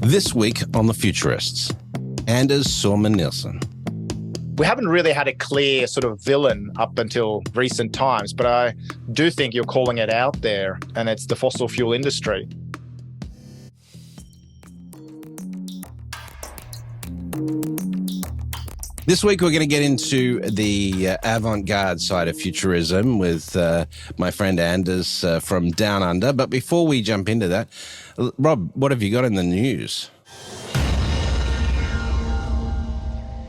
This week on The Futurists, Anders Sorman-Nilsson. We haven't really had a clear sort of villain up until recent times, but I do think you're calling it out there, and it's the fossil fuel industry. This week, we're going to get into the avant-garde side of futurism with my friend Anders from Down Under. But before we jump into that, Rob, what have you got in the news?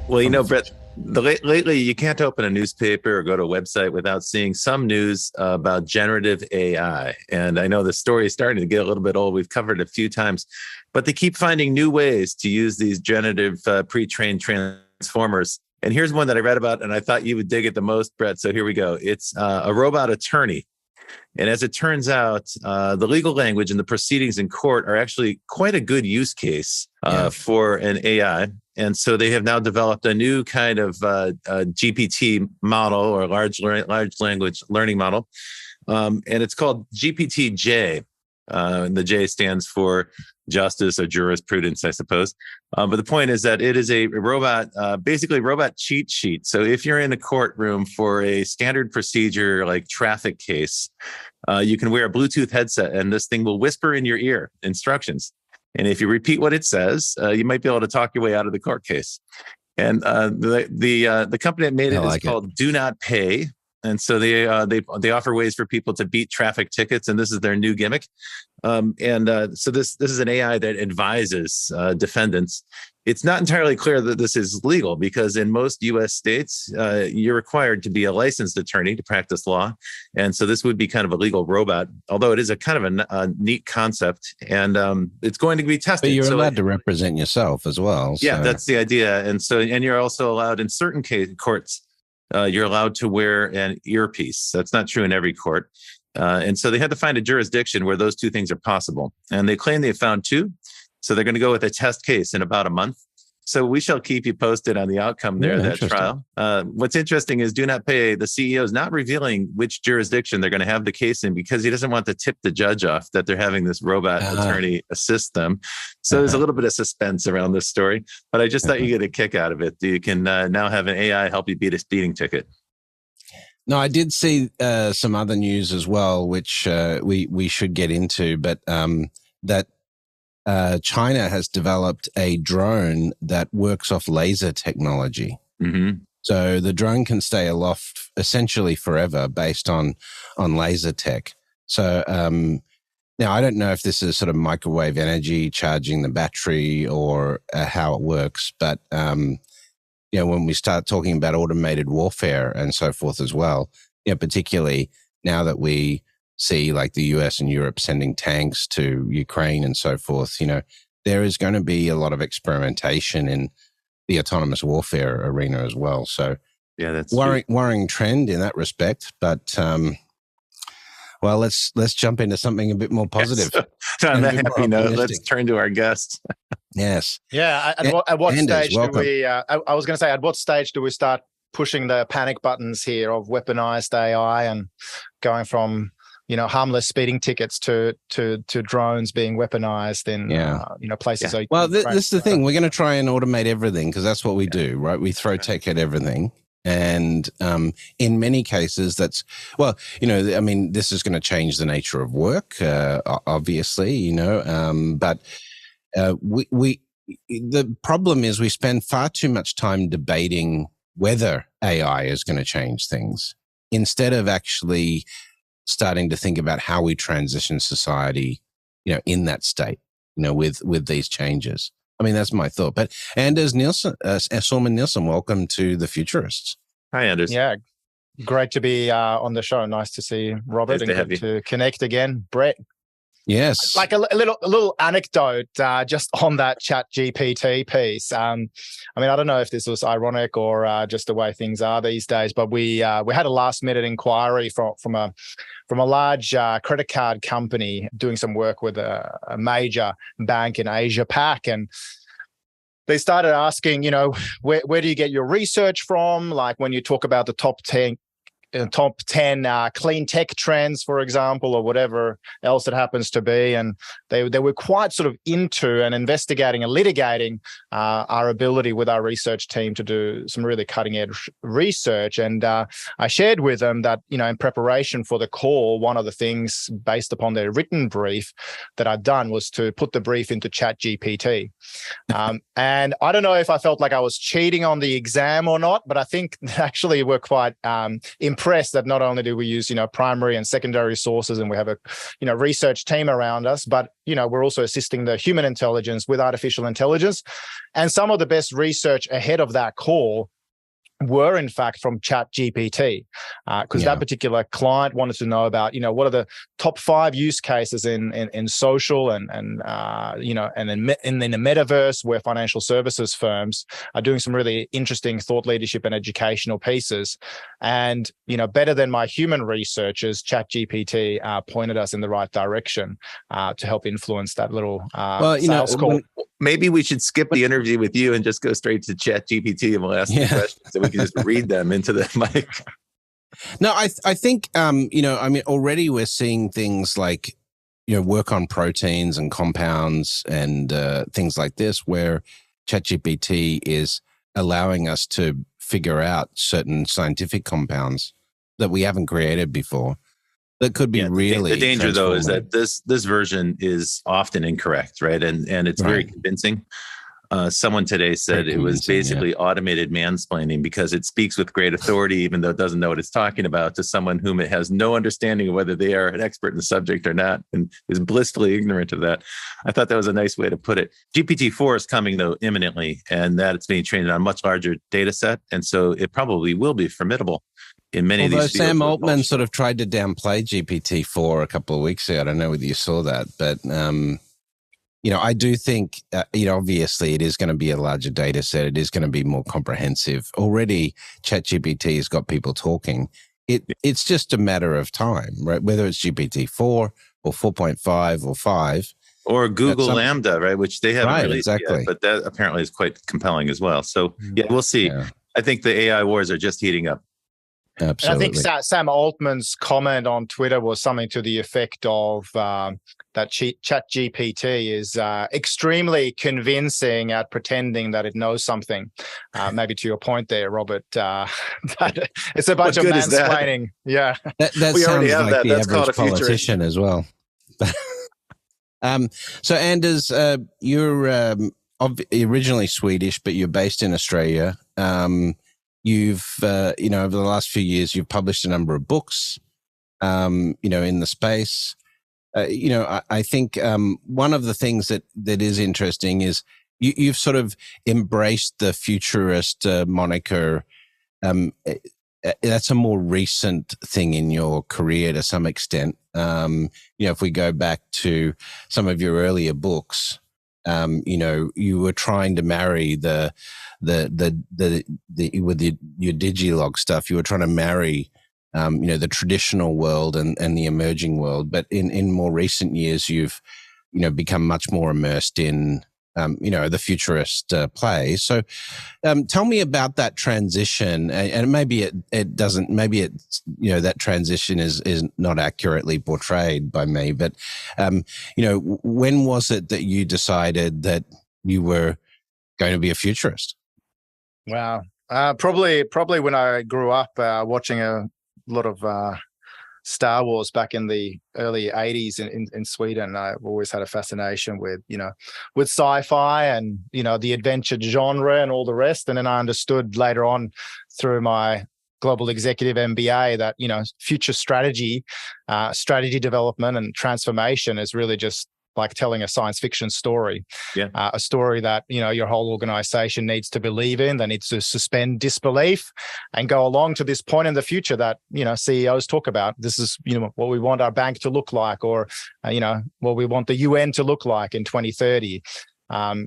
Well, you know, Brett, lately you can't open a newspaper or go to a website without seeing some news about generative AI. And I know the story is starting to get a little bit old. We've covered it a few times, but they keep finding new ways to use these generative pre-trained transformers. And here's one that I read about, and I thought you would dig it the most, Brett. So here we go. It's a robot attorney. And as it turns out, the legal language and the proceedings in court are actually quite a good use case for an AI. And so they have now developed a new kind of GPT model, or large language learning model. And it's called GPT-J. And the J stands for justice or jurisprudence, I suppose. But the point is that it is a robot, basically robot cheat sheet. So if you're in a courtroom for a standard procedure like traffic case, you can wear a Bluetooth headset and this thing will whisper in your ear instructions. And if you repeat what it says, you might be able to talk your way out of the court case. And the company that made it is called Do Not Pay. And so they offer ways for people to beat traffic tickets, and this is their new gimmick. So this is an AI that advises defendants. It's not entirely clear that this is legal because in most U.S. states, you're required to be a licensed attorney to practice law, and so this would be kind of a legal robot. Although it is a kind of a neat concept, and it's going to be tested. But you're allowed to represent yourself as well. Yeah, that's the idea, and you're also allowed in certain courts. You're allowed to wear an earpiece. That's not true in every court. And so they had to find a jurisdiction where those two things are possible. And they claim they found two. So they're going to go with a test case in about a month. So we shall keep you posted on the outcome there, that trial. What's interesting is Do Not Pay, the CEO is not revealing which jurisdiction they're going to have the case in because he doesn't want to tip the judge off that they're having this robot attorney assist them. So there's a little bit of suspense around this story, but I just thought you get a kick out of it. You can now have an AI help you beat a speeding ticket. No, I did see some other news as well, which we should get into, but that China has developed a drone that works off laser technology. Mm-hmm. So the drone can stay aloft essentially forever based on laser tech. So now I don't know if this is sort of microwave energy charging the battery or how it works, but when we start talking about automated warfare and so forth as well, particularly now that we see like the US and Europe sending tanks to Ukraine and so forth, there is going to be a lot of experimentation in the autonomous warfare arena as well. So yeah, that's worrying trend in that respect. But well, let's jump into something a bit more positive. Yes. So on that happy note, let's turn to our guest. Yes. Yeah. At what Anders, stage welcome. do we? I was going to say, at what stage do we start pushing the panic buttons here of weaponized AI and going from harmless speeding tickets to drones being weaponized in places. Yeah. Well, this is the thing. We're going to try and automate everything because that's what we do, right? We throw tech at everything. And in many cases, this is going to change the nature of work, obviously, but the problem is we spend far too much time debating whether AI is going to change things instead of actually starting to think about how we transition society, in that state, with these changes. I mean, that's my thought. But Anders Sorman-Nilsson, welcome to the Futurists. Hi, Anders. Yeah, great to be on the show. Nice to see Robert and good to connect again, Brett. Yes, like a little anecdote just on that Chat GPT piece. I don't know if this was ironic or just the way things are these days, but we had a last minute inquiry from a large credit card company doing some work with a major bank in Asia Pac, and they started asking, where do you get your research from? Like when you talk about the top 10 top 10 clean tech trends, for example, or whatever else it happens to be. And they were quite sort of into and investigating and litigating our ability with our research team to do some really cutting edge research. And I shared with them that, in preparation for the call, one of the things based upon their written brief that I'd done was to put the brief into ChatGPT. And I don't know if I felt like I was cheating on the exam or not, but I think actually we're quite impressed that not only do we use, primary and secondary sources, and we have a, research team around us, but, we're also assisting the human intelligence with artificial intelligence. And some of the best research ahead of that call were in fact from ChatGPT, because that particular client wanted to know about, what are the top 5 use cases in social and in the metaverse, where financial services firms are doing some really interesting thought leadership and educational pieces. And better than my human researchers, ChatGPT pointed us in the right direction to help influence that little sales call. Maybe we should skip the interview with you and just go straight to ChatGPT, and we'll ask the questions, so we can just read them into the mic. No, I think already we're seeing things like work on proteins and compounds and things like this, where ChatGPT is allowing us to figure out certain scientific compounds that we haven't created before. That could be really the danger, though, is that this version is often incorrect, right? And it's very convincing. Someone today said it was basically automated mansplaining, because it speaks with great authority, even though it doesn't know what it's talking about, to someone whom it has no understanding of whether they are an expert in the subject or not, and is blissfully ignorant of that. I thought that was a nice way to put it. GPT-4 is coming, though, imminently, and that it's being trained on a much larger data set. And so it probably will be formidable in many of these fields. Sam Altman sort of tried to downplay GPT-4 a couple of weeks ago. I don't know whether you saw that, but I do think, obviously it is going to be a larger data set. It is going to be more comprehensive. Already ChatGPT has got people talking. It's just a matter of time, right? Whether it's GPT-4 or 4.5 or 5. Or Google Lambda, right? Which they haven't released yet, but that apparently is quite compelling as well. So we'll see. Yeah. I think the AI wars are just heating up. Absolutely. And I think Sam Altman's comment on Twitter was something to the effect of that ChatGPT is extremely convincing at pretending that it knows something. Maybe to your point there, Robert, that it's a bunch of mansplaining. Yeah, that sounds like the average politician as well. So, Anders, you're originally Swedish, but you're based in Australia. You've, over the last few years, you've published a number of books, in the space. I think one of the things that is interesting is you've sort of embraced the futurist moniker. That's a more recent thing in your career to some extent. If we go back to some of your earlier books, you were trying to marry with your Digilog stuff. You were trying to marry, the traditional world and the emerging world. But in more recent years, you've, become much more immersed in, the futurist play. So, tell me about that transition. And maybe it doesn't. Maybe it's that transition is not accurately portrayed by me. But when was it that you decided that you were going to be a futurist? Wow, probably when I grew up watching a lot of Star Wars back in the early 80s in Sweden. I've always had a fascination with sci-fi and, the adventure genre and all the rest. And then I understood later on through my global executive MBA that, future strategy development and transformation is really just like telling a science fiction story, a story that, your whole organization needs to believe in. They need to suspend disbelief and go along to this point in the future that, CEOs talk about. This is, what we want our bank to look like, or, what we want the UN to look like in 2030.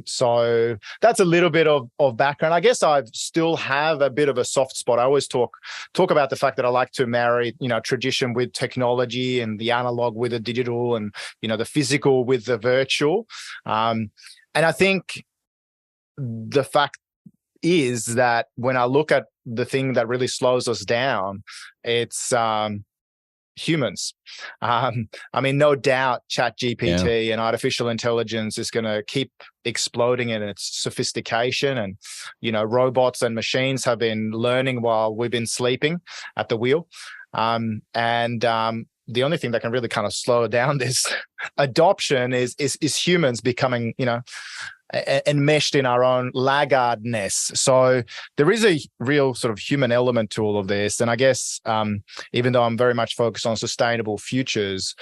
So that's a little bit of background. I guess I still have a bit of a soft spot. I always talk about the fact that I like to marry, tradition with technology, and the analog with the digital, and, the physical with the virtual. And I think the fact is that when I look at the thing that really slows us down, it's humans. I mean, no doubt ChatGPT and artificial intelligence is going to keep exploding in its sophistication, and robots and machines have been learning while we've been sleeping at the wheel. The only thing that can really kind of slow down this adoption is humans becoming, enmeshed in our own laggardness. So there is a real sort of human element to all of this. And I guess even though I'm very much focused on sustainable futures,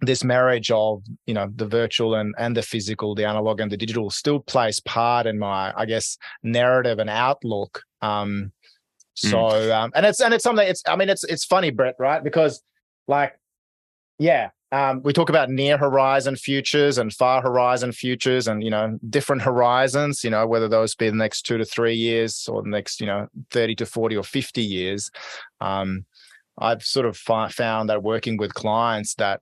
this marriage of, the virtual and the physical, the analog and the digital still plays part in my, I guess, narrative and outlook. And it's something, it's funny, Brett, right? Because we talk about near horizon futures and far horizon futures and, different horizons, whether those be the next 2 to 3 years or the next, 30 to 40 or 50 years. I've sort of found that working with clients that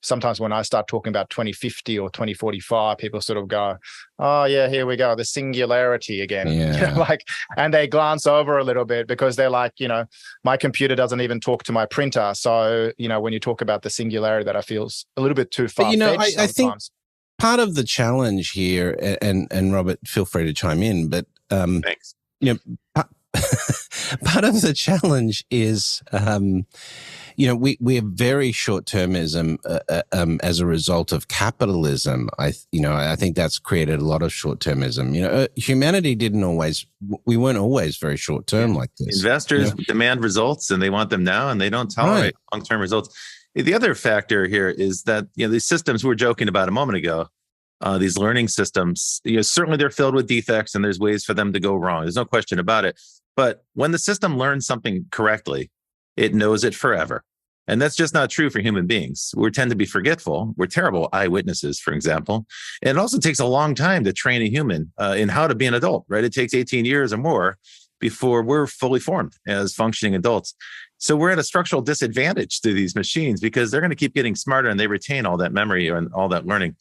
sometimes when I start talking about 2050 or 2045, people sort of go, oh yeah, here we go, the singularity again. And they glance over a little bit because they're like, my computer doesn't even talk to my printer. So, when you talk about the singularity, that I feel a little bit too far-fetched. I think part of the challenge here, and Robert, feel free to chime in, but thanks. Part of the challenge is, we have very short-termism as a result of capitalism. I think that's created a lot of short-termism. Humanity we weren't always very short-term like this. Investors demand results and they want them now, and they don't tolerate long-term results. The other factor here is that, these systems we were joking about a moment ago, these learning systems, certainly they're filled with defects and there's ways for them to go wrong. There's no question about it. But when the system learns something correctly, it knows it forever. And that's just not true for human beings. We tend to be forgetful. We're terrible eyewitnesses, for example. And it also takes a long time to train a human in how to be an adult, right? It takes 18 years or more before we're fully formed as functioning adults. So we're at a structural disadvantage to these machines because they're going to keep getting smarter and they retain all that memory and all that learning.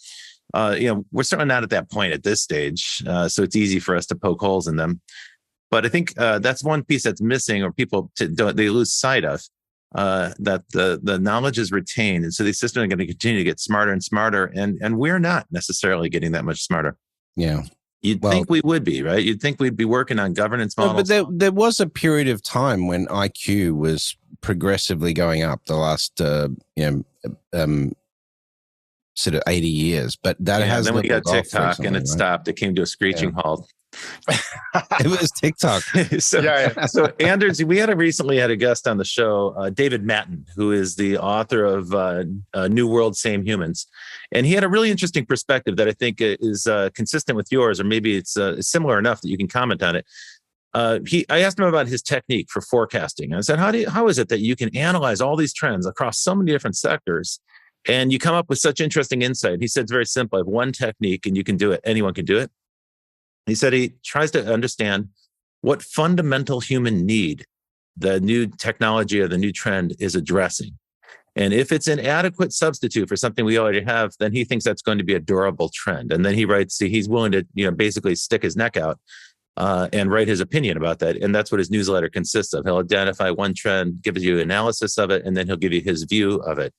We're certainly not at that point at this stage. So it's easy for us to poke holes in them. But I think that's one piece that's missing, or people they lose sight of, that the knowledge is retained. And so these systems are going to continue to get smarter and smarter. And we're not necessarily getting that much smarter. Yeah. You'd think we would be, right? You'd think we'd be working on governance models. But there was a period of time when IQ was progressively going up the last, sort of 80 years. But that has then we got TikTok and it stopped. It came to a screeching halt. It was TikTok. So Anders, we recently had a guest on the show, David Matten, who is the author of New World, Same Humans. And he had a really interesting perspective that I think is consistent with yours, or maybe it's similar enough that you can comment on it. I asked him about his technique for forecasting. I said, how is it that you can analyze all these trends across so many different sectors and you come up with such interesting insight? He said, it's very simple. I have one technique and you can do it. Anyone can do it. He said he tries to understand what fundamental human need the new technology or the new trend is addressing. And if it's an adequate substitute for something we already have, then he thinks that's going to be a durable trend. And then he writes, he's willing to, basically stick his neck out and write his opinion about that. And that's what his newsletter consists of. He'll identify one trend, give you analysis of it, and then he'll give you his view of it.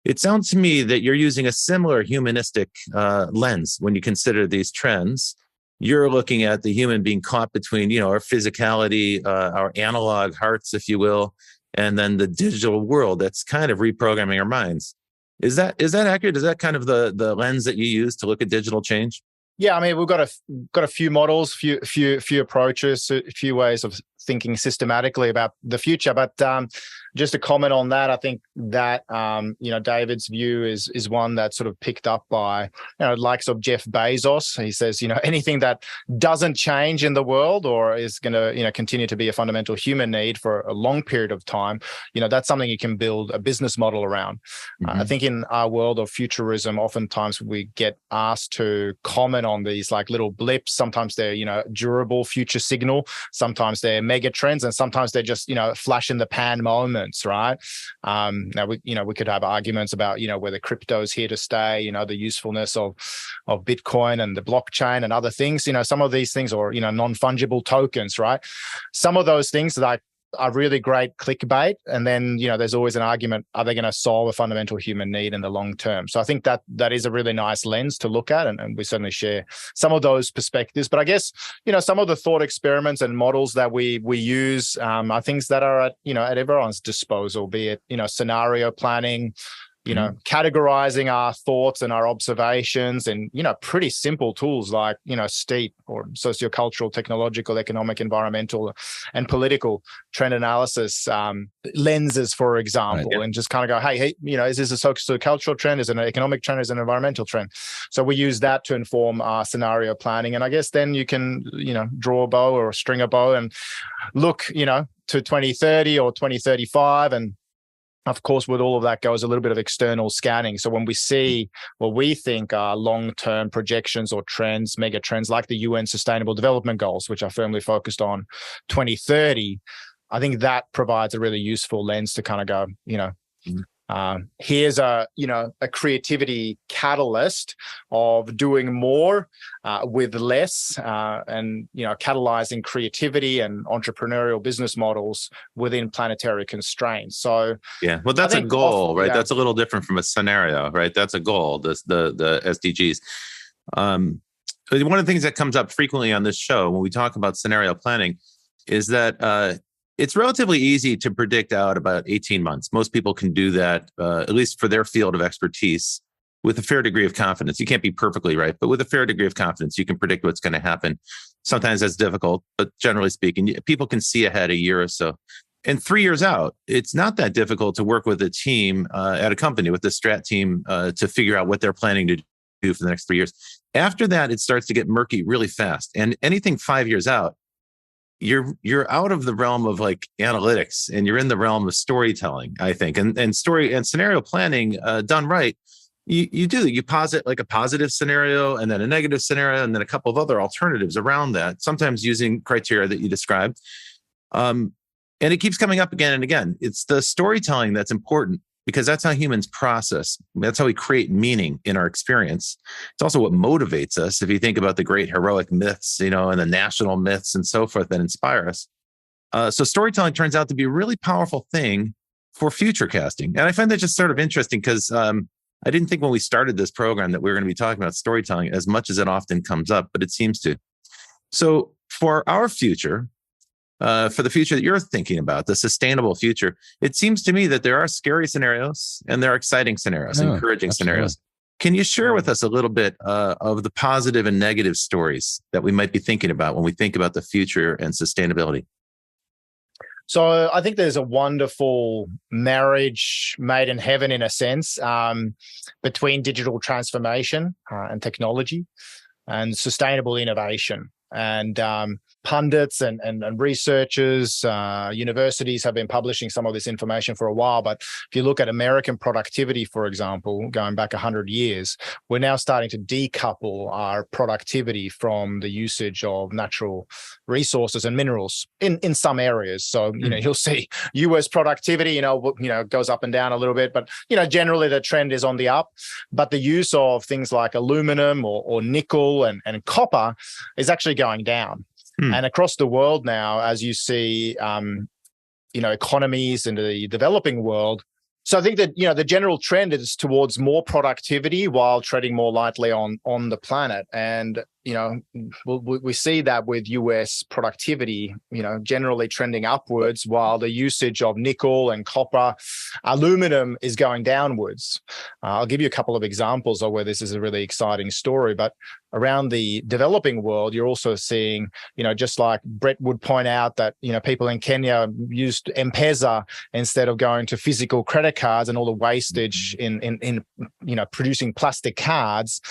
It sounds to me that you're using a similar humanistic lens when you consider these trends. You're looking at the human being caught between, our physicality, our analog hearts, if you will, and then the digital world that's kind of reprogramming our minds. Is that accurate? Is that kind of the lens that you use to look at digital change? Yeah, I mean, we've got a few models, few approaches, a few ways of thinking systematically about the future. But just to comment on that, I think that David's view is one that's sort of picked up by likes of Jeff Bezos. He says anything that doesn't change in the world or is going to continue to be a fundamental human need for a long period of time, that's something you can build a business model around. I think in our world of futurism, oftentimes we get asked to comment on these like little blips. Sometimes they're durable future signal. Sometimes they're mega trends, and sometimes they're just flash in the pan moment. moments, right? Now we could have arguments about whether crypto is here to stay, the usefulness of Bitcoin and the blockchain and other things. Some of these things, or non-fungible tokens, right? Some of those things are really great clickbait, and then there's always an argument: are they going to solve a fundamental human need in the long term? So I think that is a really nice lens to look at, and we certainly share some of those perspectives. But I guess some of the thought experiments and models that we use are things that are at everyone's disposal, be it scenario planning, categorizing our thoughts and our observations in, pretty simple tools like, STEEP, or sociocultural, technological, economic, environmental, and political trend analysis lenses, for example, and just kind of go, hey, is this a sociocultural trend? Is it an economic trend? Is it an environmental trend? So we use that to inform our scenario planning. And I guess then you can, draw a bow or string a bow and look, to 2030 or 2035, and of course, with all of that goes a little bit of external scanning. So when we see what we think are long-term projections or trends, mega trends like the UN Sustainable Development Goals, which are firmly focused on 2030, I think that provides a really useful lens to kind of go, here's a creativity catalyst of doing more with less, and catalyzing creativity and entrepreneurial business models within planetary constraints. So well, that's a goal, right? That's a little different from a scenario, right? That's a goal. The SDGs. One of the things that comes up frequently on this show when we talk about scenario planning is that it's relatively easy to predict out about 18 months. Most people can do that, at least for their field of expertise, with a fair degree of confidence. You can't be perfectly right, but with a fair degree of confidence, you can predict what's going to happen. Sometimes that's difficult, but generally speaking, people can see ahead a year or so. And 3 years out, it's not that difficult to work with a team at a company, with the strat team, to figure out what they're planning to do for the next 3 years. After that, it starts to get murky really fast. And anything 5 years out, you're out of the realm of like analytics, and you're in the realm of storytelling, I think. And story and scenario planning done right, you posit like a positive scenario, and then a negative scenario, and then a couple of other alternatives around that, sometimes using criteria that you described. And it keeps coming up again and again. It's the storytelling that's important, because that's how humans process. That's how we create meaning in our experience. It's also what motivates us. If you think about the great heroic myths, and the national myths and so forth that inspire us. So storytelling turns out to be a really powerful thing for future casting. And I find that just sort of interesting, because I didn't think when we started this program that we were going to be talking about storytelling as much as it often comes up, but it seems to. So for our future, for the future that you're thinking about, the sustainable future, it seems to me that there are scary scenarios and there are exciting scenarios, encouraging scenarios. Can you share with us a little bit of the positive and negative stories that we might be thinking about when we think about the future and sustainability? So I think there's a wonderful marriage made in heaven, in a sense, between digital transformation and technology and sustainable innovation. And pundits and researchers, universities have been publishing some of this information for a while. But if you look at American productivity, for example, going back 100 years, we're now starting to decouple our productivity from the usage of natural resources and minerals in some areas. So, you'll see US productivity, goes up and down a little bit, but, generally the trend is on the up. But the use of things like aluminum or nickel and copper is actually going down. And across the world now, as you see, economies in the developing world. So I think that, the general trend is towards more productivity while treading more lightly on the planet. And, we see that with US productivity, generally trending upwards, while the usage of nickel and copper, aluminum is going downwards. I'll give you a couple of examples of where this is a really exciting story. But around the developing world, you're also seeing, just like Brett would point out that, people in Kenya used M-Pesa instead of going to physical credit cards, and all the wastage in producing plastic cards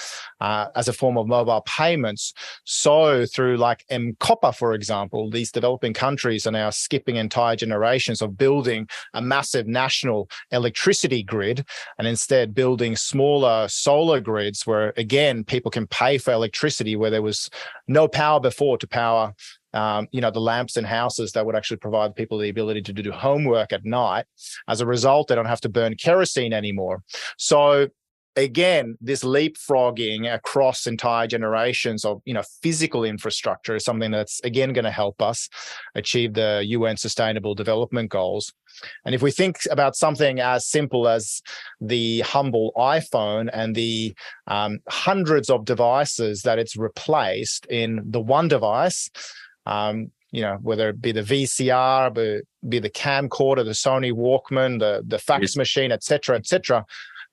as a form of mobile payment. environments. So through like copper, for example, these developing countries are now skipping entire generations of building a massive national electricity grid and instead building smaller solar grids where, again, people can pay for electricity where there was no power before to power the lamps in houses that would actually provide people the ability to do homework at night. As a result, they don't have to burn kerosene anymore. So again, this leapfrogging across entire generations of physical infrastructure is something that's again going to help us achieve the UN Sustainable Development Goals. And if we think about something as simple as the humble iPhone and the hundreds of devices that it's replaced in the one device, whether it be the VCR, be the camcorder, the Sony Walkman, the fax machine, et cetera,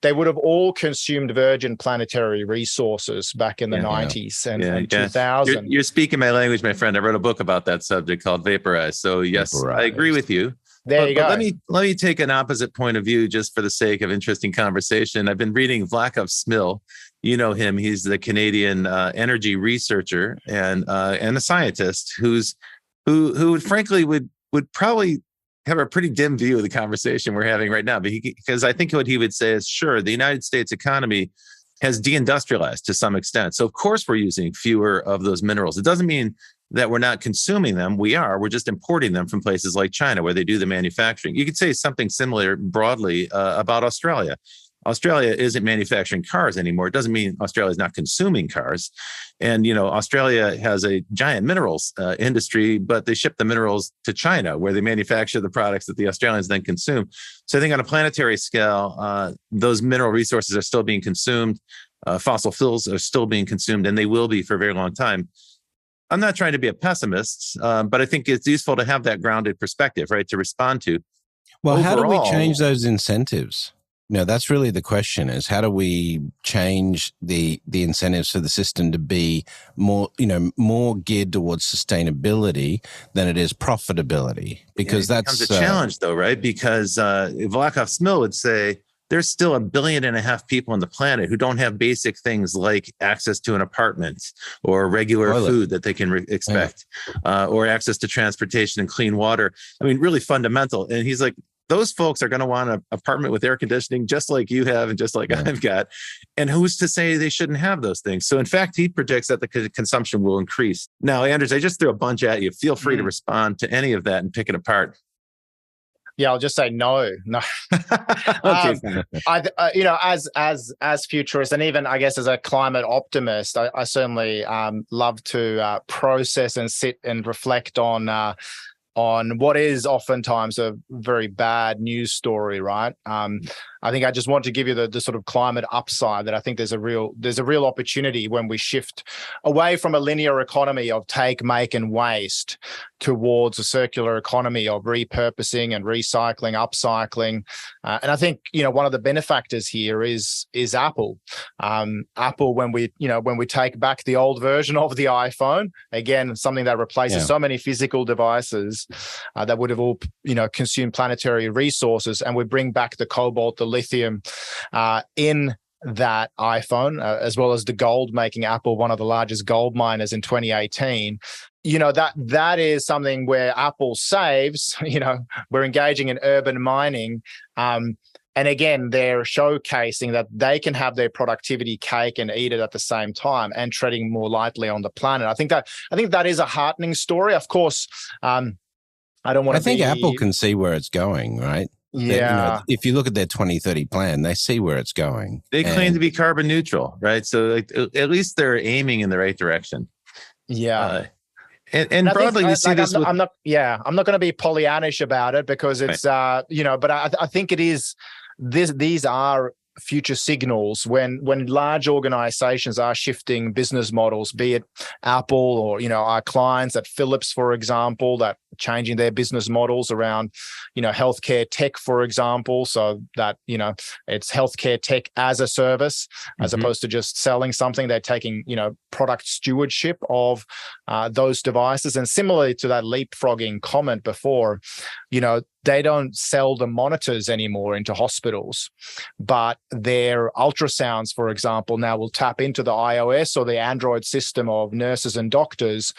they would have all consumed virgin planetary resources back in the 90s and 2000. You're speaking my language, my friend. I wrote a book about that subject called Vaporize. So yes, I agree with you. There you go. Let me take an opposite point of view just for the sake of interesting conversation. I've been reading Vaclav Smil. You know him. He's the Canadian energy researcher and a scientist who frankly would probably have a pretty dim view of the conversation we're having right now. Because I think what he would say is, sure, the United States economy has deindustrialized to some extent. So of course we're using fewer of those minerals. It doesn't mean that we're not consuming them. We're just importing them from places like China where they do the manufacturing. You could say something similar broadly about Australia. Australia isn't manufacturing cars anymore. It doesn't mean Australia is not consuming cars. And, Australia has a giant minerals industry, but they ship the minerals to China where they manufacture the products that the Australians then consume. So I think on a planetary scale, those mineral resources are still being consumed. Fossil fuels are still being consumed, and they will be for a very long time. I'm not trying to be a pessimist, but I think it's useful to have that grounded perspective, right, to respond to. Well, how do we change those incentives? That's really the question, is how do we change the incentives for the system to be more geared towards sustainability than it is profitability? Because that becomes a challenge though, right? Because Vaclav Smil would say there's still 1.5 billion people on the planet who don't have basic things like access to an apartment or regular food that they can expect, or access to transportation and clean water. I mean, really fundamental. And he's like, those folks are going to want an apartment with air conditioning, just like you have and just like I've got. And who's to say they shouldn't have those things? So in fact, he predicts that the consumption will increase. Now, Anders, I just threw a bunch at you. Feel free to respond to any of that and pick it apart. Yeah, I'll just say no. Okay. As futurists, and even I guess as a climate optimist, I certainly love to process and sit and reflect on what is oftentimes a very bad news story, right? I think I just want to give you the sort of climate upside that I think there's a real opportunity when we shift away from a linear economy of take, make, and waste towards a circular economy of repurposing and recycling, upcycling. And I think, one of the benefactors here is Apple. Apple, when we take back the old version of the iPhone, again, something that replaces so many physical devices that would have all, consumed planetary resources, and we bring back the cobalt, the lithium in that iPhone, as well as the gold, making Apple one of the largest gold miners in 2018. That is something where Apple saves. We're engaging in urban mining. And again, they're showcasing that they can have their productivity cake and eat it at the same time, and treading more lightly on the planet. I think that is a heartening story. Of course, I think Apple can see where it's going, right? Yeah. If you look at their 2030 plan, they see where it's going. They claim to be carbon neutral, right? So at least they're aiming in the right direction. Yeah. And broadly, you see this. I'm not going to be Pollyannish about it, because it's but I think it is. These are future signals when large organizations are shifting business models, be it Apple or our clients at Philips, for example, that changing their business models around, healthcare tech, for example, so that, it's healthcare tech as a service, as opposed to just selling something. They're taking, product stewardship of those devices. And similarly to that leapfrogging comment before, they don't sell the monitors anymore into hospitals, but their ultrasounds, for example, now will tap into the iOS or the Android system of nurses and doctors.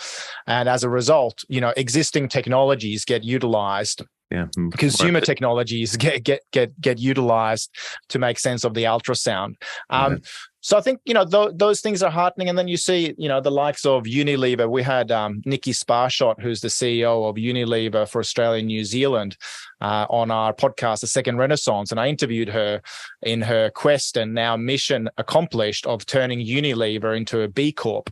And as a result, existing technologies get utilized. Yeah. Consumer technologies get utilized to make sense of the ultrasound. So I think, those things are heartening. And then you see, the likes of Unilever. We had Nikki Sparshot, who's the CEO of Unilever for Australia and New Zealand, on our podcast, The Second Renaissance. And I interviewed her in her quest and now mission accomplished of turning Unilever into a B Corp.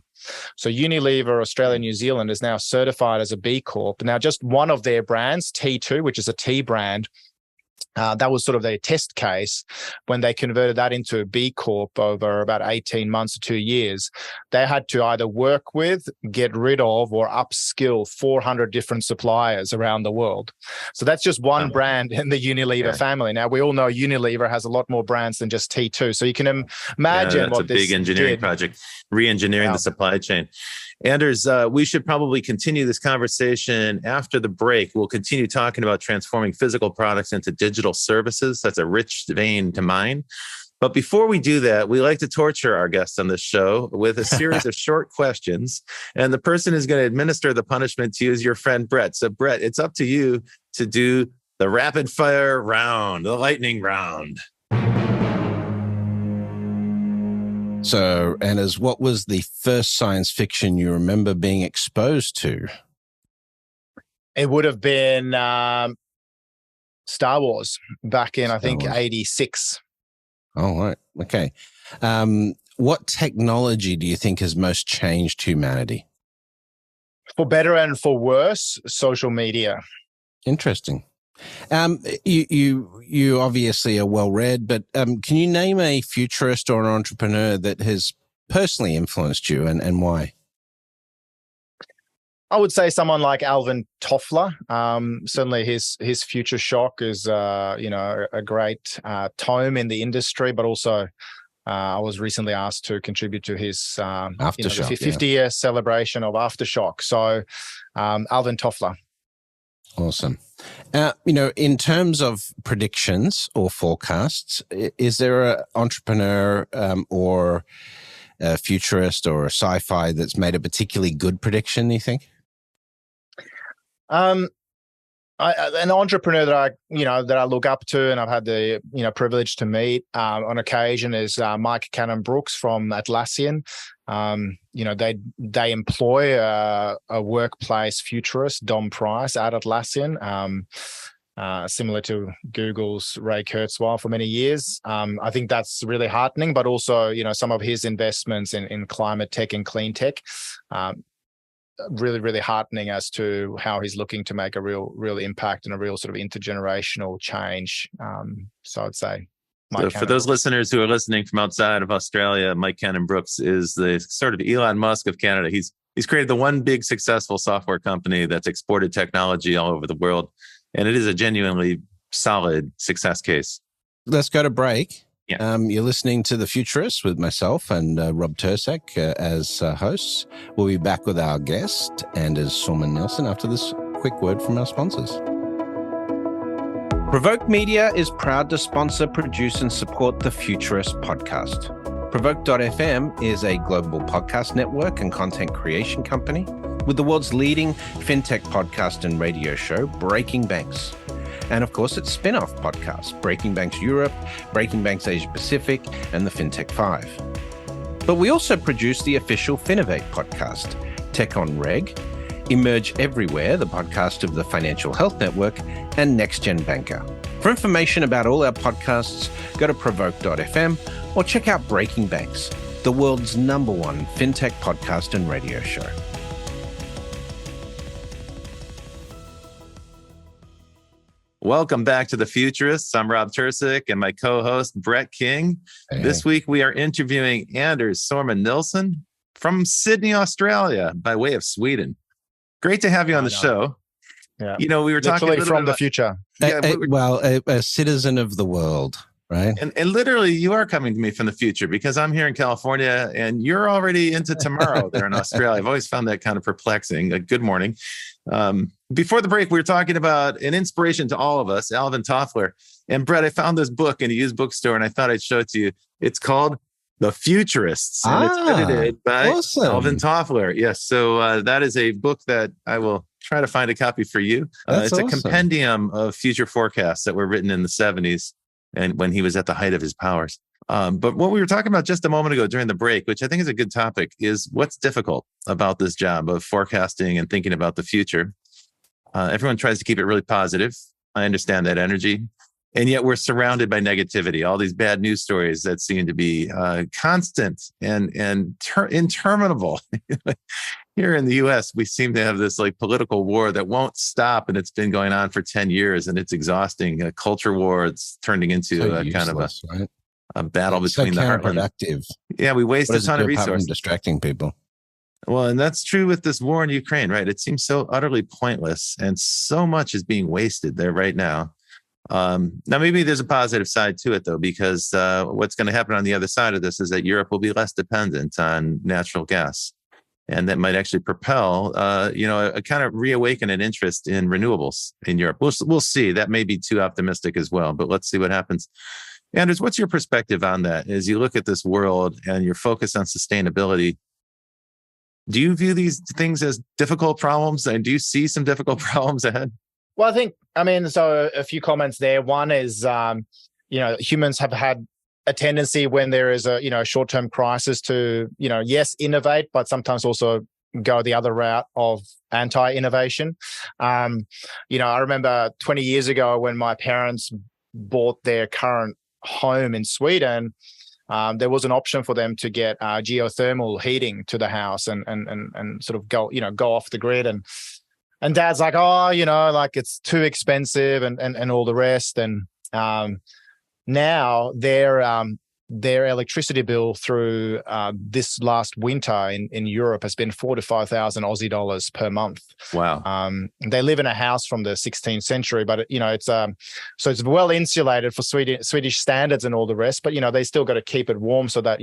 So Unilever Australia and New Zealand is now certified as a B Corp. Now, just one of their brands, T2, which is a tea brand, that was sort of their test case. When they converted that into a B Corp over about 18 months or 2 years, they had to either work with, get rid of, or upskill 400 different suppliers around the world. So that's just one brand in the Unilever family. Now, we all know Unilever has a lot more brands than just T2. So you can imagine that's what a this big engineering project, re-engineering the supply chain. Anders, we should probably continue this conversation after the break. We'll continue talking about transforming physical products into digital services. That's a rich vein to mine. But before we do that, we like to torture our guests on this show with a series of short questions. And the person who's going to administer the punishment to you is your friend, Brett. So, Brett, it's up to you to do the rapid fire round, the lightning round. So, Anders, what was the first science fiction you remember being exposed to? It would have been Star Wars back in, I think, 86. Oh, right. Okay. What technology do you think has most changed humanity? For better and for worse, social media. Interesting. You obviously are well read, but can you name a futurist or an entrepreneur that has personally influenced you and why? I would say someone like Alvin Toffler. Certainly his Future Shock is a great tome in the industry, but also I was recently asked to contribute to his Aftershock, the 50-year celebration of Aftershock. So Alvin Toffler. Awesome. In terms of predictions or forecasts, is there an entrepreneur or a futurist or a sci-fi that's made a particularly good prediction, you think? An entrepreneur that I look up to and I've had the privilege to meet on occasion is Mike Cannon-Brookes from Atlassian. They employ a workplace futurist, Dom Price, at Atlassian, similar to Google's Ray Kurzweil for many years. I think that's really heartening, but also some of his investments in climate tech and clean tech. Really, really heartening as to how he's looking to make a real impact and a real sort of intergenerational change. So I'd say Mike for those listeners who are listening from outside of Australia, Mike Cannon-Brookes is the sort of Elon Musk of Canada. He's created the one big successful software company that's exported technology all over the world. And it is a genuinely solid success case. Let's go to break. Yeah. You're listening to The Futurists with myself and Rob Tercek as hosts. We'll be back with our guest, Anders Sorman-Nilsson, after this quick word from our sponsors. Provoke Media is proud to sponsor, produce, and support the Futurist podcast. Provoke.fm is a global podcast network and content creation company with the world's leading fintech podcast and radio show, Breaking Banks. And of course, its spin-off podcast, Breaking Banks Europe, Breaking Banks Asia Pacific, and the FinTech 5. But we also produce the official Finovate podcast, Tech on Reg, Emerge Everywhere, the podcast of the Financial Health Network, and Next Gen Banker. For information about all our podcasts, go to provoke.fm or check out Breaking Banks, the world's #1 fintech podcast and radio show. Welcome back to The Futurists. I'm Rob Tercek and my co-host, Brett King. Hey. This week, we are interviewing Anders Sorman-Nilsson from Sydney, Australia, by way of Sweden. Great to have you on the show. Yeah. We were talking literally from the future. A citizen of the world, right? And literally, you are coming to me from the future because I'm here in California and you're already into tomorrow there in Australia. I've always found that kind of perplexing. Good morning. Before the break, we were talking about an inspiration to all of us, Alvin Toffler. And Brett, I found this book in a used bookstore and I thought I'd show it to you. It's called The Futurists, and it's edited by Alvin Toffler. Yes. So that is a book that I will try to find a copy for you. It's a compendium of future forecasts that were written in the 70s and when he was at the height of his powers. But what we were talking about just a moment ago during the break, which I think is a good topic, is what's difficult about this job of forecasting and thinking about the future. Everyone tries to keep it really positive. I understand that energy. And yet we're surrounded by negativity, all these bad news stories that seem to be constant and interminable. Here in the US, we seem to have this like political war that won't stop, and it's been going on for 10 years, and it's exhausting. A culture war, it's turning into kind of a battle between the heartland. Yeah, we waste a ton of resources. Distracting people. Well, and that's true with this war in Ukraine, right? It seems so utterly pointless, and so much is being wasted there right now. Now, maybe there's a positive side to it, though, because what's going to happen on the other side of this is that Europe will be less dependent on natural gas. And that might actually propel, a kind of reawaken an interest in renewables in Europe. We'll see. That may be too optimistic as well, but let's see what happens. Anders, what's your perspective on that? As you look at this world and you're focused on sustainability, do you view these things as difficult problems? And do you see some difficult problems ahead? Well, so a few comments there. One is, humans have had a tendency when there is a short-term crisis to, yes, innovate, but sometimes also go the other route of anti-innovation. I remember 20 years ago when my parents bought their current home in Sweden, there was an option for them to get geothermal heating to the house and sort of go off the grid. And Dad's like, it's too expensive and all the rest. And now their electricity bill through this last winter in Europe has been 4,000 to 5,000 Aussie dollars per month. Wow. They live in a house from the 16th century, but it's so it's well insulated for Swedish standards and all the rest. But they still got to keep it warm so that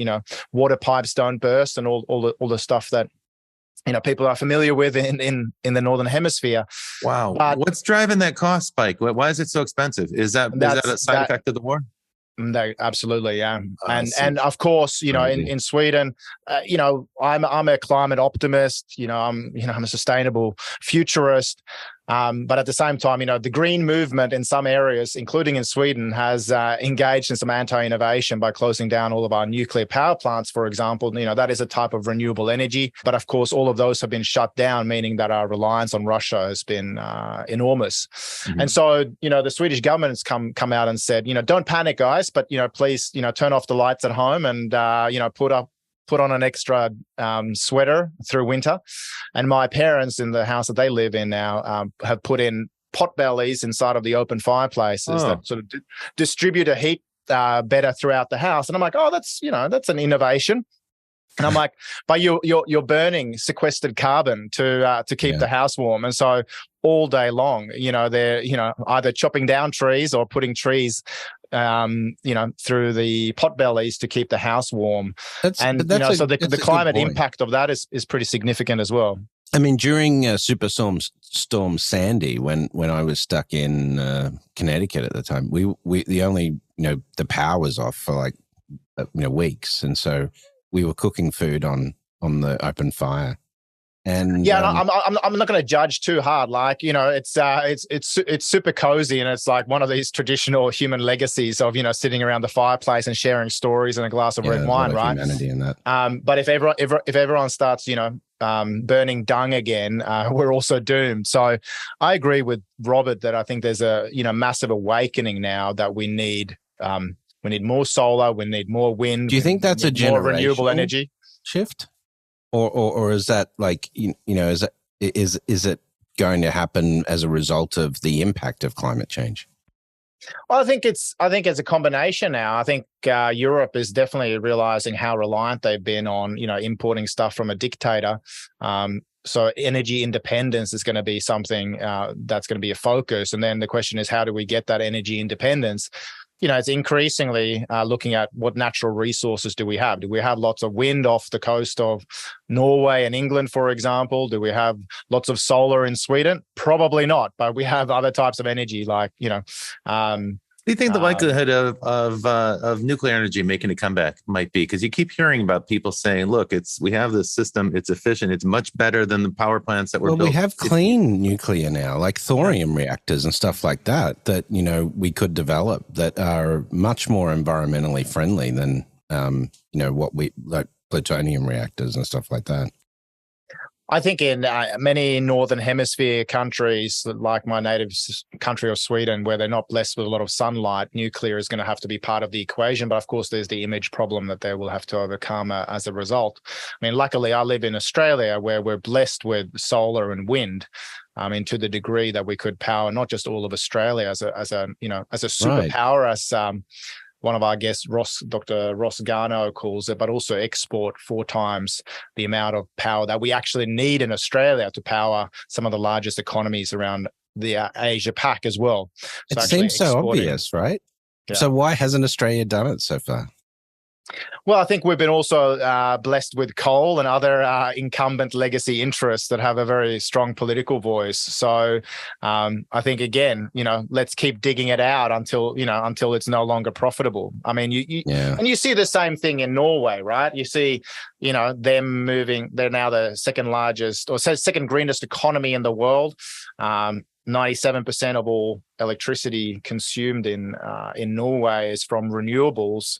water pipes don't burst and all the stuff that people are familiar with in the Northern Hemisphere. Wow. But what's driving that cost spike? Why is it so expensive? Is that a side effect of the war? No, absolutely, yeah. And of course, in Sweden, I'm a climate optimist. I'm a sustainable futurist. But at the same time, the green movement in some areas, including in Sweden, has engaged in some anti-innovation by closing down all of our nuclear power plants, for example. That is a type of renewable energy. But of course, all of those have been shut down, meaning that our reliance on Russia has been enormous. Mm-hmm. And so, the Swedish government has come out and said, don't panic, guys, but, please, turn off the lights at home and, put on an extra sweater through winter. And my parents in the house that they live in now have put in pot bellies inside of the open fireplaces that sort of distribute a heat better throughout the house. And I'm like, that's an innovation. And I'm like, but you're burning sequestered carbon to keep the house warm. And so all day long, they're either chopping down trees or putting trees through the pot bellies to keep the house warm. So the climate impact of that is pretty significant as well. I mean, during Superstorm Sandy, when I was stuck in Connecticut at the time, we the only the power was off for like weeks, and so we were cooking food on the open fire. And I'm not going to judge too hard. Like it's super cozy, and it's like one of these traditional human legacies of sitting around the fireplace and sharing stories and a glass of red wine, right? Humanity in that. But if everyone starts burning dung again, we're also doomed. So I agree with Robert that I think there's a massive awakening now that we need more solar, we need more wind. Do you think that's a generational more renewable energy shift? Or is that like is it going to happen as a result of the impact of climate change? Well, I think it's a combination now. I think Europe is definitely realizing how reliant they've been on importing stuff from a dictator. So energy independence is going to be something that's going to be a focus. And then the question is, how do we get that energy independence? It's increasingly looking at what natural resources do we have? Do we have lots of wind off the coast of Norway and England, for example? Do we have lots of solar in Sweden? Probably not, but we have other types of energy like, Do you think the likelihood of nuclear energy making a comeback might be? Because you keep hearing about people saying, "Look, we have this system. It's efficient. It's much better than the power plants that were built." Well, we have clean nuclear now, like thorium reactors and stuff like that. That we could develop that are much more environmentally friendly than what we like plutonium reactors and stuff like that. I think in many Northern Hemisphere countries, like my native country of Sweden, where they're not blessed with a lot of sunlight, nuclear is going to have to be part of the equation. But of course, there's the image problem that they will have to overcome as a result. I mean, luckily, I live in Australia, where we're blessed with solar and wind. To the degree that we could power not just all of Australia as a superpower, right, as one of our guests, Dr. Ross Garno, calls it, but also export 4 times the amount of power that we actually need in Australia to power some of the largest economies around the Asia Pac as well. So it seems so obvious, right? Yeah. So why hasn't Australia done it so far? Well, I think we've been also blessed with coal and other incumbent legacy interests that have a very strong political voice. So I think, again, let's keep digging it out until it's no longer profitable. I mean, and you see the same thing in Norway, right? You see, them moving. They're now the second greenest economy in the world. 97% of all electricity consumed in Norway is from renewables.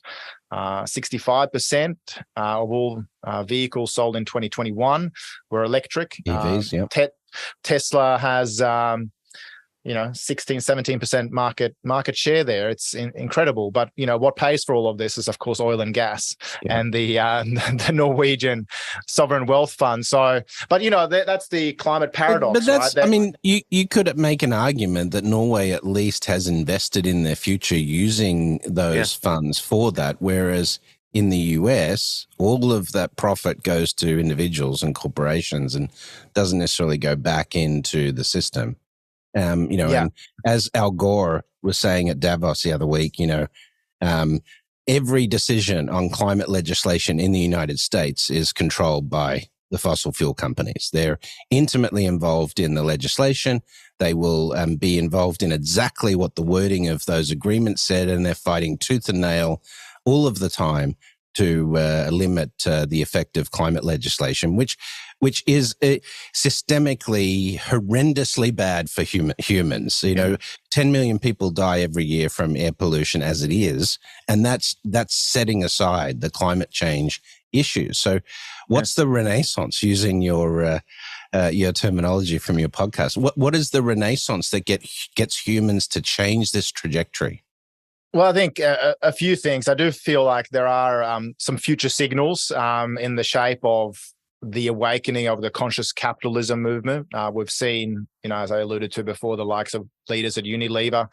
65% of all vehicles sold in 2021 were electric. EVs, Tesla has 16-17% market share there. It's incredible. But what pays for all of this is, of course, oil and gas and the Norwegian sovereign wealth fund. So, but that's the climate paradox. But that's, right? I mean, you could make an argument that Norway at least has invested in their future using those funds for that, whereas in the US, all of that profit goes to individuals and corporations and doesn't necessarily go back into the system. And as Al Gore was saying at Davos the other week, every decision on climate legislation in the United States is controlled by the fossil fuel companies. They're intimately involved in the legislation. They will be involved in exactly what the wording of those agreements said, and they're fighting tooth and nail all of the time to limit the effect of climate legislation, which is systemically horrendously bad for humans. 10 million people die every year from air pollution as it is, and that's setting aside the climate change issues. So what's the renaissance, using your terminology from your podcast? What is the renaissance that gets humans to change this trajectory? Well, I think a few things. I do feel like there are some future signals in the shape of the awakening of the conscious capitalism movement. We've seen, as I alluded to before, the likes of leaders at Unilever,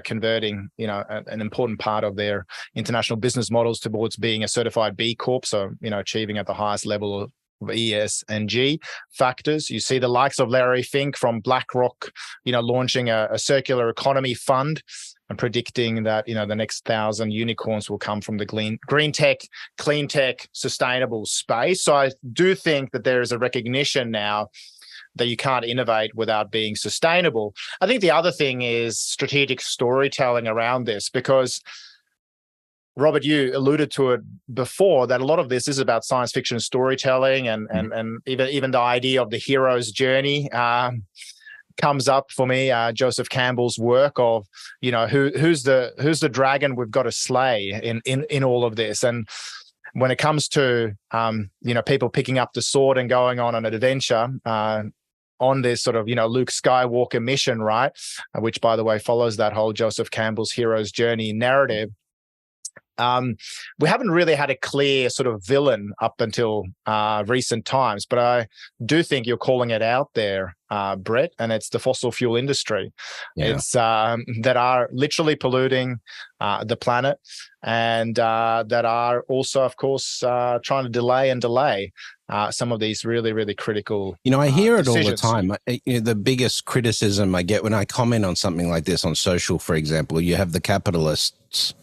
converting, an important part of their international business models towards being a certified B Corp. So, achieving at the highest level of ES and G factors. You see the likes of Larry Fink from BlackRock, launching a circular economy fund and predicting that, the next 1,000 unicorns will come from the green tech, clean tech, sustainable space. So I do think that there is a recognition now that you can't innovate without being sustainable. I think the other thing is strategic storytelling around this, because Robert, you alluded to it before, that a lot of this is about science fiction storytelling, and even the idea of the hero's journey comes up for me. Joseph Campbell's work of, who's the dragon we've got to slay in all of this. And when it comes to people picking up the sword and going on an adventure on this sort of Luke Skywalker mission, right, which by the way follows that whole Joseph Campbell's hero's journey narrative. We haven't really had a clear sort of villain up until recent times, but I do think you're calling it out there, Brett, and it's the fossil fuel industry. Yeah. It's that are literally polluting the planet, and that are also, of course, trying to delay some of these really, really critical I hear it decisions. all the time. The biggest criticism I get when I comment on something like this on social, for example, you have the capitalists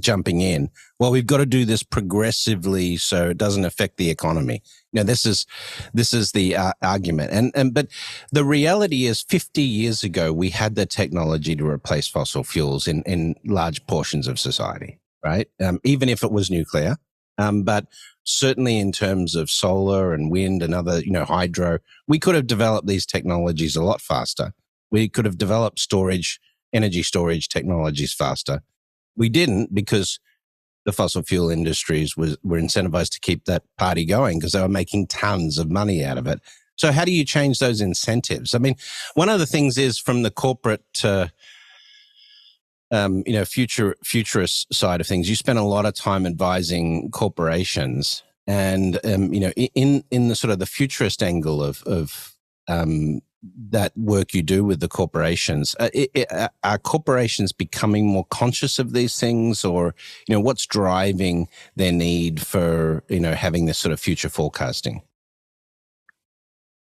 jumping in. Well, we've got to do this progressively so it doesn't affect the economy. This is the argument. But the reality is 50 years ago, we had the technology to replace fossil fuels in large portions of society, right? Even if it was nuclear. But certainly in terms of solar and wind and other, hydro, we could have developed these technologies a lot faster. We could have developed energy storage technologies faster. We didn't, because the fossil fuel industries were incentivized to keep that party going because they were making tons of money out of it. So how do you change those incentives? I mean, one of the things is from the corporate futurist side of things, you spend a lot of time advising corporations, and in the sort of the futurist angle of that work you do with the corporations, are corporations becoming more conscious of these things, or what's driving their need for having this sort of future forecasting?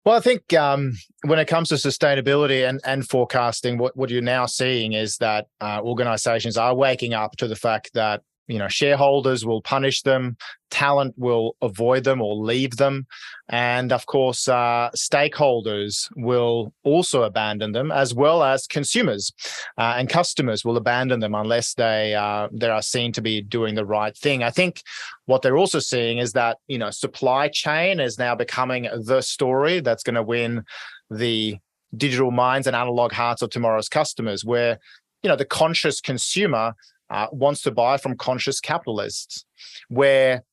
Well, I think when it comes to sustainability and forecasting, what you're now seeing is that organizations are waking up to the fact that shareholders will punish them, talent will avoid them or leave them, and of course, stakeholders will also abandon them, as well as consumers and customers will abandon them unless they are seen to be doing the right thing. I think what they're also seeing is that supply chain is now becoming the story that's going to win the digital minds and analog hearts of tomorrow's customers, where the conscious consumer wants to buy from conscious capitalists, where